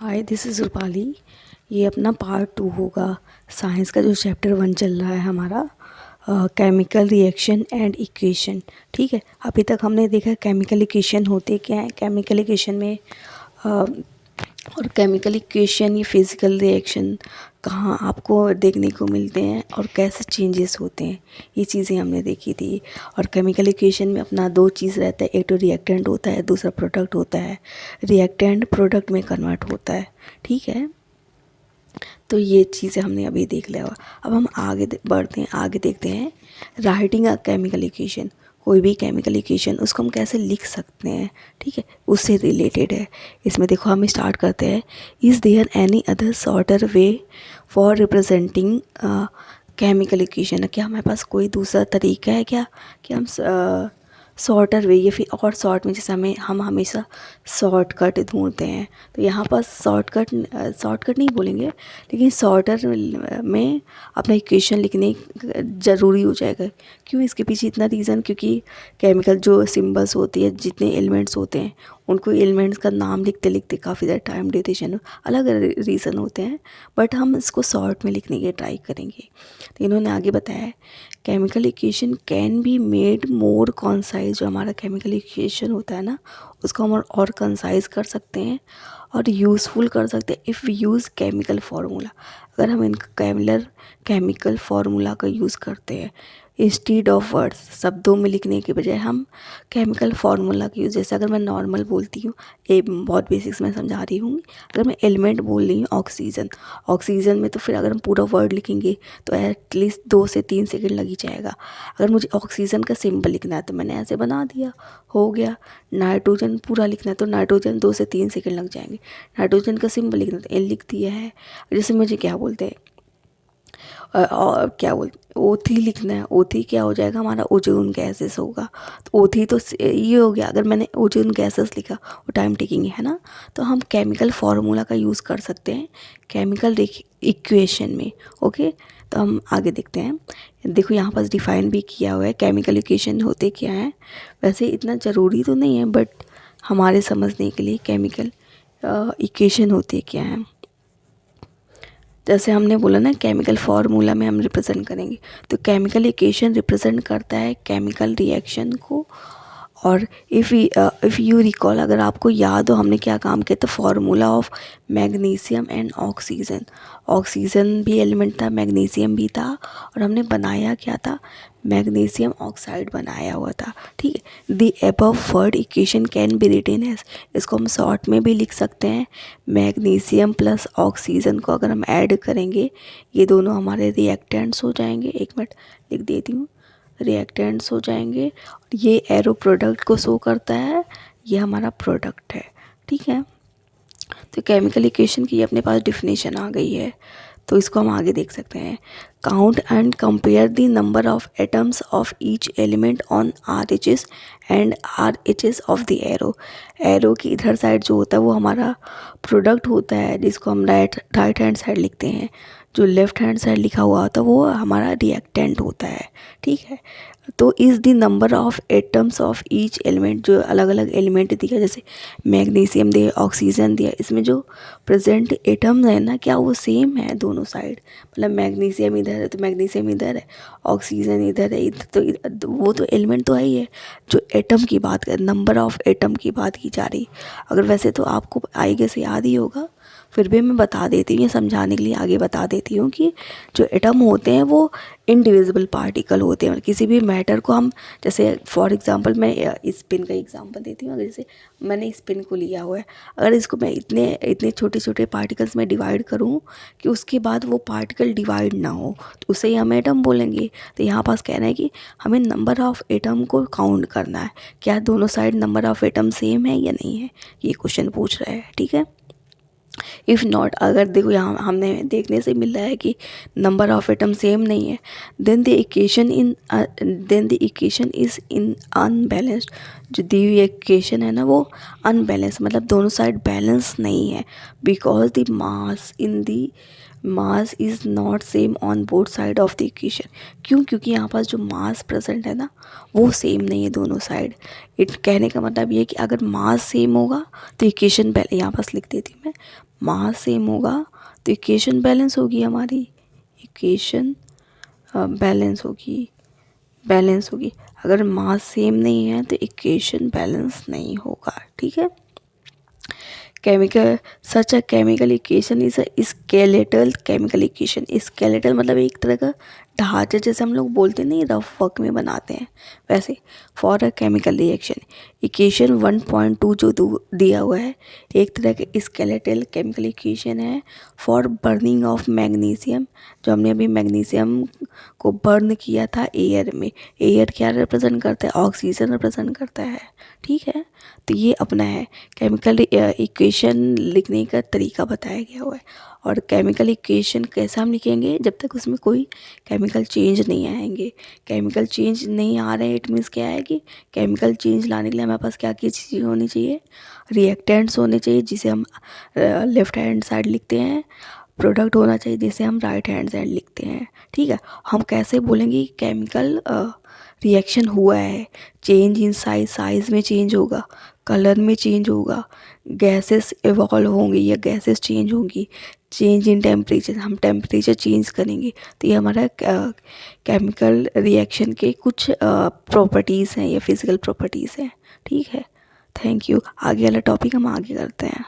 Hi, this is Rupali. ये अपना part 2 होगा। साइंस का जो चैप्टर 1 चल रहा है हमारा, केमिकल रिएक्शन एंड इक्वेशन। ठीक है, अभी तक हमने देखा केमिकल इक्वेशन होते क्या हैं, केमिकल इक्वेशन में और केमिकल इक्वेशन, ये फिज़िकल रिएक्शन कहाँ आपको देखने को मिलते हैं और कैसे चेंजेस होते हैं, ये चीज़ें हमने देखी थी। और केमिकल इक्वेशन में अपना दो चीज़ रहता है, एक तो रिएक्टेंट होता है, दूसरा प्रोडक्ट होता है। रिएक्टेंट प्रोडक्ट में कन्वर्ट होता है। ठीक है, तो ये चीज़ें हमने अभी देख लिया। अब हम आगे बढ़ते हैं, आगे देखते हैं राइटिंग अ केमिकल इक्वेशन। कोई भी केमिकल इक्वेशन उसको हम कैसे लिख सकते हैं, ठीक है, उससे रिलेटेड है। इसमें देखो हम स्टार्ट करते हैं। Is there any other shorter way for representing chemical equation? क्या हमारे पास कोई दूसरा तरीका है क्या कि हम शॉर्टर वे या फिर और शॉर्ट में, जैसे हम हमेशा शॉर्टकट ढूंढते हैं, तो यहाँ पर शॉर्टकट नहीं बोलेंगे, लेकिन शॉर्टर में अपना इक्वेशन लिखने ज़रूरी हो जाएगा। क्यों? इसके पीछे इतना रीज़न, क्योंकि केमिकल जो सिंबल्स होती है, जितने एलिमेंट्स होते हैं, उनको एलिमेंट्स का नाम लिखते लिखते काफ़ी ज़्यादा टाइम ड्यूरेशन, अलग रीज़न होते हैं, बट हम इसको शॉर्ट में लिखने की ट्राई करेंगे। तो इन्होंने आगे बताया chemical equation can be made more concise. जो हमारा केमिकल इक्वेशन होता है ना, उसको हम और कंसाइज कर सकते हैं और यूज़फुल कर सकते हैं if we use chemical formula. अगर हम इनका केमिकल फार्मूला का यूज़ करते हैं इंस्टीड ऑफ वर्ड्स, शब्दों में लिखने के बजाय हम केमिकल फार्मूला का यूज़, जैसे अगर मैं नॉर्मल बोलती हूँ, ये बहुत बेसिक्स में समझा रही हूँ, अगर मैं एलिमेंट बोल रही हूँ ऑक्सीजन में, तो फिर अगर हम पूरा वर्ड लिखेंगे तो एटलीस्ट 2 से 3 सेकंड लग ही जाएगा। अगर मुझे ऑक्सीजन का सिंबल लिखना है तो मैंने ऐसे बना दिया, हो गया। नाइट्रोजन पूरा लिखना है तो नाइट्रोजन 2 से 3 सेकंड लग जाएंगे। नाइट्रोजन का सिंबल लिखना है तो एल लिख दिया है। जैसे मुझे क्या बोलते हैं, और क्या बोलते O3 लिखना है, O3 क्या हो जाएगा हमारा, ओजोन गैसेस होगा। तो O3 तो ये हो गया। अगर मैंने ओजोन गैसेस लिखा, वो टाइम टेकिंग है ना, तो हम केमिकल फार्मूला का यूज़ कर सकते हैं केमिकल इक्वेशन में। ओके, तो हम आगे देखते हैं। देखो यहाँ पास डिफाइन भी किया हुआ है केमिकल इक्वेशन होते क्या हैं। वैसे इतना ज़रूरी तो नहीं है, बट हमारे समझने के लिए केमिकल इक्वेशन होते क्या हैं। जैसे हमने बोला ना, केमिकल फार्मूला में हम रिप्रेजेंट करेंगे, तो केमिकल इक्वेशन रिप्रेजेंट करता है केमिकल रिएक्शन को। और इफ़ यू रिकॉल, अगर आपको याद हो हमने क्या काम किया था, formula of magnesium and oxygen भी एलिमेंट था, मैग्नीशियम भी था, और हमने बनाया क्या था, मैग्नीशियम ऑक्साइड बनाया हुआ था। ठीक है, the above word equation can be written as, इसको हम शॉर्ट में भी लिख सकते हैं। मैग्नीशियम प्लस ऑक्सीजन को अगर हम ऐड करेंगे, ये दोनों हमारे रिएक्टेंट्स हो जाएंगे। एक मिनट लिख देती हूँ, रिएक्टेंट्स हो जाएंगे। ये एरो प्रोडक्ट को शो करता है, ये हमारा प्रोडक्ट है। ठीक है, तो केमिकल इक्वेशन की अपने पास डिफिनेशन आ गई है, तो इसको हम आगे देख सकते हैं। Count and compare the number of atoms of each element on RHS and RHS of the arrow की इधर साइड जो होता है वो हमारा प्रोडक्ट होता है, जिसको हम राइट हैंड साइड लिखते हैं। जो लेफ्ट हैंड साइड लिखा हुआ होता है वो हमारा रिएक्टेंट होता है। ठीक है, तो is the number of atoms of each element, जो अलग अलग एलिमेंट दिया, जैसे मैग्नीशियम दिया, ऑक्सीजन दिया, इसमें जो प्रेजेंट एटम्स है ना, क्या वो सेम है दोनों साइड? मतलब मैग्नीशियम इधर है तो मैग्नीशियम इधर है, ऑक्सीजन इधर है, इधर तो वो तो एलिमेंट तो है ही है। जो एटम की बात कर, नंबर ऑफ एटम की बात की जा रही। अगर वैसे तो आपको आई गेस याद ही होगा, फिर भी मैं बता देती हूँ, ये समझाने के लिए आगे बता देती हूँ कि जो एटम होते हैं वो इनडिविजिबल पार्टिकल होते हैं। किसी भी मैटर को हम, जैसे फॉर एग्जांपल मैं स्पिन का एग्जांपल देती हूँ। अगर जैसे मैंने स्पिन को लिया हुआ है, अगर इसको मैं इतने इतने छोटे छोटे पार्टिकल्स में डिवाइड करूँ कि उसके बाद वो पार्टिकल डिवाइड ना हो, तो उसे ही हम एटम बोलेंगे। तो यहाँ पास कहना है कि हमें नंबर ऑफ एटम को काउंट करना है, क्या दोनों side number of atom same है या नहीं है, ये क्वेश्चन पूछ रहा है। ठीक है, इफ़ नॉट, अगर देखो यहाँ हमने देखने से मिल रहा है कि नंबर ऑफ एटम सेम नहीं है, then the equation is in unbalanced. जो दी हुई इक्वेशन है ना वो अनबैलेंस, मतलब दोनों साइड बैलेंस नहीं है। Because the mass is not same on both side of the equation. क्यों? क्योंकि यहाँ पास जो मास प्रेजेंट है ना वो सेम नहीं है दोनों साइड। कहने का मतलब ये है कि अगर मास सेम होगा तो इक्वेशन, पहले यहाँ पास लिख देती हूँ मैं, मास सेम होगा तो इक्वेशन बैलेंस होगी हमारी, इक्वेशन बैलेंस होगी। अगर मास सेम नहीं है तो इक्वेशन बैलेंस नहीं होगा, ठीक है। Chemical such a chemical equation is a skeletal chemical equation. Skeletal मतलब एक तरह का ढांचा, जैसे हम लोग बोलते नहीं रफ वर्क में बनाते हैं वैसे। For a chemical reaction equation 1.2 जो दिया हुआ है एक तरह के स्केलेटल केमिकल इक्वेशन है फॉर बर्निंग ऑफ मैग्नीशियम। जो हमने अभी मैग्नीशियम को बर्न किया था एयर में, एयर क्या रिप्रेजेंट करता है, ऑक्सीजन रिप्रेजेंट करता है, ठीक है। तो ये अपना है केमिकल इक्वेशन लिखने का तरीका बताया गया हुआ है। और केमिकल इक्वेशन कैसे हम लिखेंगे, जब तक उसमें कोई केमिकल चेंज नहीं आएंगे। केमिकल चेंज नहीं आ रहे इट मीन्स क्या है कि केमिकल चेंज लाने के लिए हमारे पास क्या क्या चीज़ें होनी चाहिए, रिएक्टेंट्स होने चाहिए जिसे हम लेफ्ट हैंड साइड लिखते हैं, प्रोडक्ट होना चाहिए जिसे हम राइट हैंड साइड लिखते हैं, ठीक है। हम कैसे बोलेंगे केमिकल रिएक्शन हुआ है, चेंज इन साइज, साइज में चेंज होगा, कलर में चेंज होगा, गैसेस इवॉल्व होंगी या गैसेस चेंज होंगी, चेंज इन टेम्परेचर, हम टेम्परेचर चेंज करेंगे। तो ये हमारा केमिकल रिएक्शन के कुछ प्रॉपर्टीज़ हैं या फिज़िकल प्रॉपर्टीज़ हैं, ठीक है। Thank you. आगे वाला टॉपिक हम आगे करते हैं।